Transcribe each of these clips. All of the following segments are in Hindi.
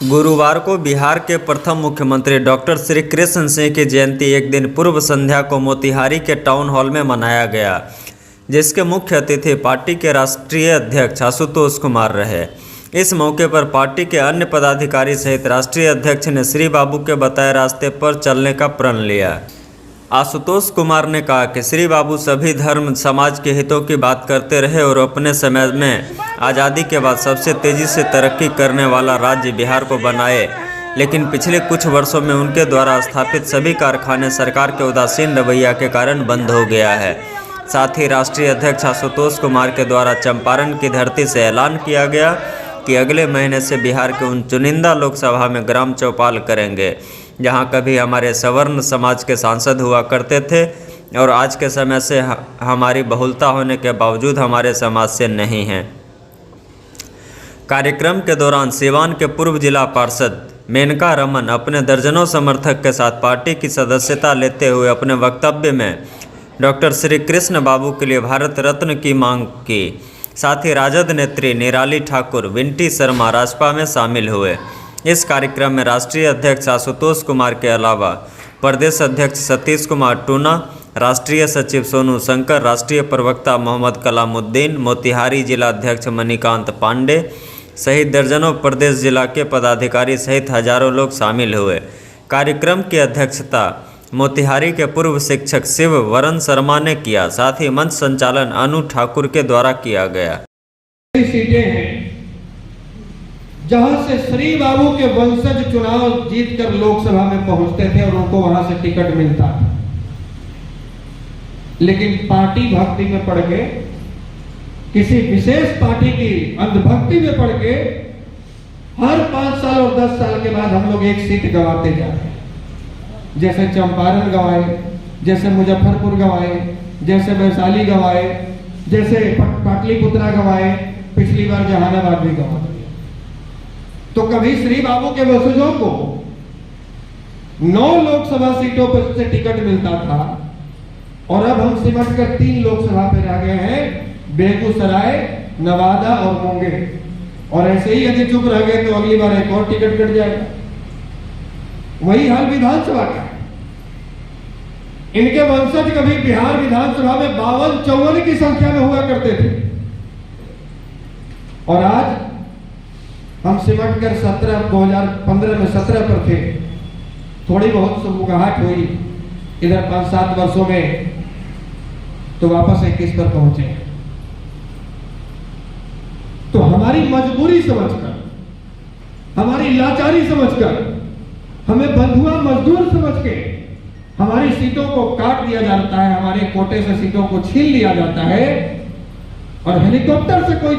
गुरुवार को बिहार के प्रथम मुख्यमंत्री डॉक्टर श्री कृष्ण सिंह की जयंती एक दिन पूर्व संध्या को मोतिहारी के टाउन हॉल में मनाया गया, जिसके मुख्य अतिथि पार्टी के राष्ट्रीय अध्यक्ष आशुतोष कुमार रहे। इस मौके पर पार्टी के अन्य पदाधिकारी सहित राष्ट्रीय अध्यक्ष ने श्री बाबू के बताए रास्ते पर चलने का प्रण लिया। आशुतोष कुमार ने कहा कि श्री बाबू सभी धर्म समाज के हितों की बात करते रहे और अपने समय में आज़ादी के बाद सबसे तेज़ी से तरक्की करने वाला राज्य बिहार को बनाए, लेकिन पिछले कुछ वर्षों में उनके द्वारा स्थापित सभी कारखाने सरकार के उदासीन रवैया के कारण बंद हो गया है। साथ ही राष्ट्रीय अध्यक्ष आशुतोष कुमार के द्वारा चंपारण की धरती से ऐलान किया गया कि अगले महीने से बिहार के उन चुनिंदा लोकसभा में ग्राम चौपाल करेंगे, जहां कभी हमारे सवर्ण समाज के सांसद हुआ करते थे और आज के समय से हमारी बहुलता होने के बावजूद हमारे समाज से नहीं हैं। कार्यक्रम के दौरान सीवान के पूर्व जिला पार्षद मेनका रमन अपने दर्जनों समर्थक के साथ पार्टी की सदस्यता लेते हुए अपने वक्तव्य में डॉक्टर श्री कृष्ण बाबू के लिए भारत रत्न की मांग की। साथ ही राजद नेत्री निराली ठाकुर, विंटी शर्मा राजपा में शामिल हुए। इस कार्यक्रम में राष्ट्रीय अध्यक्ष आशुतोष कुमार के अलावा प्रदेश अध्यक्ष सतीश कुमार टूना, राष्ट्रीय सचिव सोनू शंकर, राष्ट्रीय प्रवक्ता मोहम्मद कलामुद्दीन, मोतिहारी जिला अध्यक्ष मणिकांत पांडे सहित दर्जनों प्रदेश जिला के पदाधिकारी सहित हजारों लोग शामिल हुए। कार्यक्रम की अध्यक्षता मोतिहारी के पूर्व शिक्षक शिव वरण शर्मा ने किया। साथ ही मंच संचालन अनु ठाकुर के द्वारा किया गया। सीटें हैं जहां से श्री बाबू के वंशज चुनाव जीतकर लोकसभा में पहुंचते थे और उनको वहां से टिकट मिलता था, लेकिन पार्टी भक्ति में पड़ के, किसी विशेष पार्टी की अंधभक्ति में पड़ के हर 5 साल और 10 साल के बाद हम लोग एक सीट गंवाते जा रहे हैं। जैसे चंपारण गंवाए, जैसे मुजफ्फरपुर गंवाए, जैसे वैशाली गंवाए, जैसे पाटलिपुत्रा गंवाए, पिछली बार जहानाबाद भी गंवा। तो कभी श्री बाबू के वंशजों को 9 लोकसभा सीटों पर से टिकट मिलता था और अब हम सिमट कर 3 लोकसभा पे रह गए हैं, बेगूसराय, नवादा और मुंगेर। और ऐसे ही यदि चुप रह गए तो अगली बार एक और टिकट कट जाएगा। वही हाल विधानसभा का। इनके वंशज कभी बिहार विधानसभा में 52-54 की संख्या में हुआ करते थे और आज हम सिमट कर 2015 में 17 पर थे। थोड़ी बहुत सुगबुगाहट हुई इधर 5-7 वर्षों में, तो वापस 21 पर पहुंचे। तो हमारी मजबूरी समझकर, हमारी लाचारी समझकर, हमें बंधुआ मजदूर समझ के हमारी सीटों को काट दिया जाता है, हमारे कोटे से सीटों को छीन लिया जाता है और हेलीकॉप्टर से कोई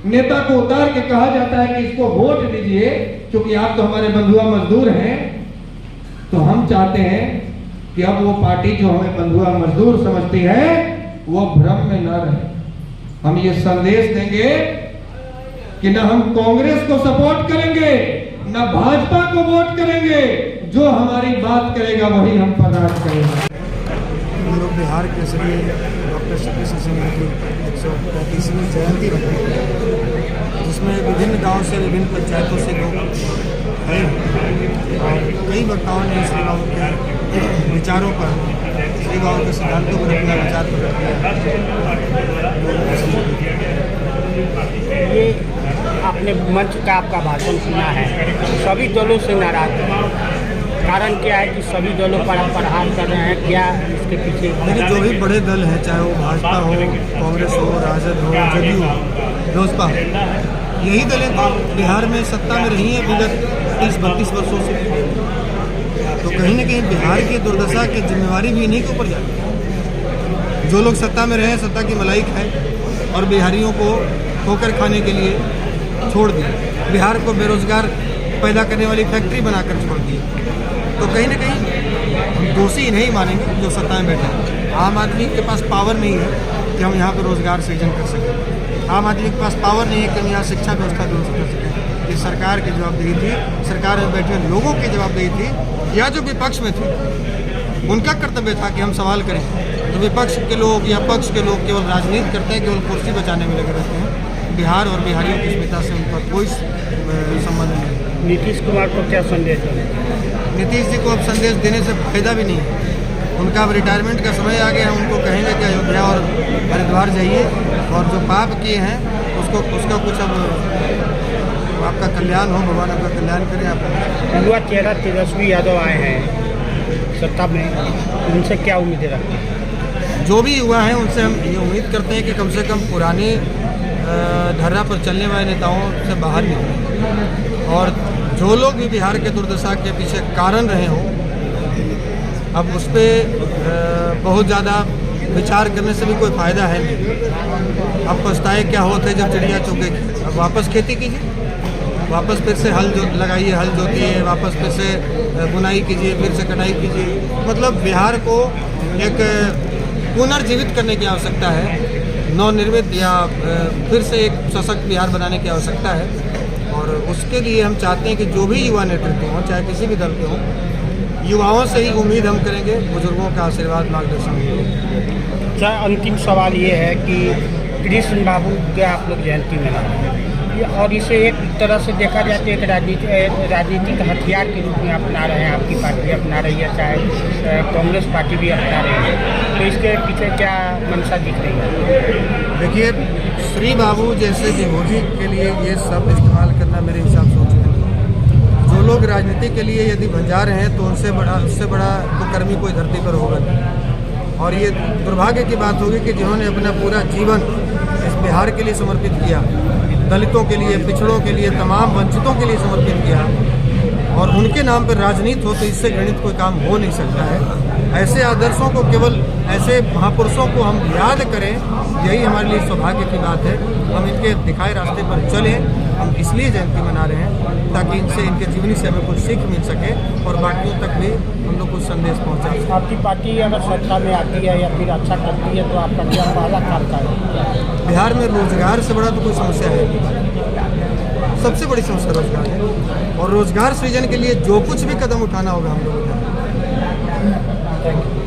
नेता को उतार के कहा जाता है कि इसको वोट दीजिए क्योंकि आप तो हमारे बंधुआ मजदूर हैं। तो हम चाहते हैं कि अब वो पार्टी जो हमें बंधुआ मजदूर समझती है वो भ्रम में न रहे। हम ये संदेश देंगे कि न हम कांग्रेस को सपोर्ट करेंगे, न भाजपा को वोट करेंगे। जो हमारी बात करेगा वही हम पर राज करेंगे। हम लोग बिहार के सभी डॉक्टर श्री कृष्ण सिंह की 135वीं जयंती रखी, जिसमें विभिन्न गांव से, विभिन्न पंचायतों से लोग आए और कई वक्ताओं ने श्री बाबू के विचारों पर, श्री बाबू के सिद्धांतों पर अपना विचार प्रकट किया। ये आपने मंच का आपका भाषण सुना है, सभी दलों से नाराज है। कारण क्या है कि सभी दलों पर आप प्रहार कर रहे हैं? क्या इसके पीछे? देखिए, जो भी बड़े दल हैं, चाहे वो भाजपा हो, कांग्रेस हो, राजद हो, जदयू हो, लोजपा हो, यही दलें बिहार में सत्ता में रही हैं विगत 30-32 वर्षों से। तो कहीं ना कहीं बिहार की दुर्दशा की जिम्मेवारी भी इन्हीं के ऊपर जाती है। जो लोग सत्ता में रहे, सत्ता की मलाई खाए और बिहारियों को ठोकर खाने के लिए छोड़ दिए, बिहार को बेरोजगार पैदा करने वाली फैक्ट्री बनाकर छोड़ दी। तो कहीं ना कहीं हम दोषी नहीं मानेंगे जो सत्ता में बैठे हैं। आम आदमी के पास पावर नहीं है कि हम यहाँ पर रोजगार सृजन कर सकें। आम आदमी के पास पावर नहीं है कि हम यहाँ शिक्षा व्यवस्था दुरुस्त कर सकें। ये सरकार की जवाबदेही थी, सरकार में बैठे लोगों की जवाबदेही थी, या जो विपक्ष में थे उनका कर्तव्य था कि हम सवाल करें। तो विपक्ष के लोग या पक्ष के लोग केवल राजनीति करते हैं, केवल कुर्सी बचाने में लगे रहते हैं। बिहार और बिहारियों की अस्मिता से उनका कोई संबंध नहीं। नीतीश कुमार को क्या संदेश देना? नीतीश जी को अब संदेश देने से फायदा भी नहीं है। उनका अब रिटायरमेंट का समय आ गया है। उनको कहेंगे कि अयोध्या और हरिद्वार जाइए और जो पाप किए हैं उसका कुछ अब आपका कल्याण हो, भगवान आपका कल्याण करें। आप युवा चेहरा तेजस्वी यादव आए हैं सत्ता में, उनसे क्या उम्मीदें रखते हैं? जो भी युवा हैं उनसे हम ये उम्मीद करते हैं कि कम से कम पुराने धर्रा पर चलने वाले नेताओं से बाहर निकलें और जो लोग भी बिहार के दुर्दशा के पीछे कारण रहे हों, अब उस पर बहुत ज़्यादा विचार करने से भी कोई फ़ायदा है नहीं। अब पछताए क्या होते जब चिड़िया चुगेगी। अब वापस खेती कीजिए, वापस फिर से हल लगाइए, हल जोतिए, वापस फिर से बुनाई कीजिए, फिर से कटाई कीजिए। मतलब बिहार को एक पुनर्जीवित करने की आवश्यकता है, नवनिर्मित या फिर से एक सशक्त बिहार बनाने की आवश्यकता है। और उसके लिए हम चाहते हैं कि जो भी युवा नेतृत्व हों, चाहे किसी भी दल के हों, युवाओं से ही उम्मीद हम करेंगे, बुजुर्गों का आशीर्वाद मार्गदर्शन होगा। अच्छा, अंतिम सवाल ये है कि कृष्ण बाबू के आप लोग जयंती मना रहे हैं और इसे एक तरह से देखा जाए तो एक राजनीतिक हथियार के रूप में अपना रहे हैं, आपकी पार्टी अपना रही है, चाहे कांग्रेस पार्टी भी अपना रही है, तो इसके पीछे क्या मंशा दिख रही है? देखिए, श्री बाबू जैसे विभूति के लिए ये शब्द इस्तेमाल करना मेरे हिसाब से उचित नहीं। जो लोग राजनीति के लिए यदि भंजा रहे हैं तो उससे बड़ा कुकर्मी कोई धरती पर होगा नहीं। और ये दुर्भाग्य की बात होगी कि जिन्होंने अपना पूरा जीवन इस बिहार के लिए समर्पित किया, दलितों के लिए, पिछड़ों के लिए, तमाम वंचितों के लिए समर्पित किया, और उनके नाम पर राजनीति हो तो इससे घृणित कोई काम हो नहीं सकता है। ऐसे आदर्शों को, केवल ऐसे महापुरुषों को हम याद करें, यही हमारे लिए सौभाग्य की बात है। हम इनके दिखाए रास्ते पर चलें। हम इसलिए जयंती मना रहे हैं ताकि इनसे, इनके जीवनी से हमें कुछ सीख मिल सके और बाकियों तक भी हम लोग कुछ संदेश पहुँचा सकें। आपकी पार्टी अगर सत्ता में आती है या फिर अच्छा करती है तो आपका क्या पहला काम है? बिहार में रोजगार से बड़ा तो कोई समस्या है नहीं। सबसे बड़ी समस्या रोजगार है और रोजगार सृजन के लिए जो कुछ भी कदम उठाना होगा हम लोग उठाएंगे। Thank you.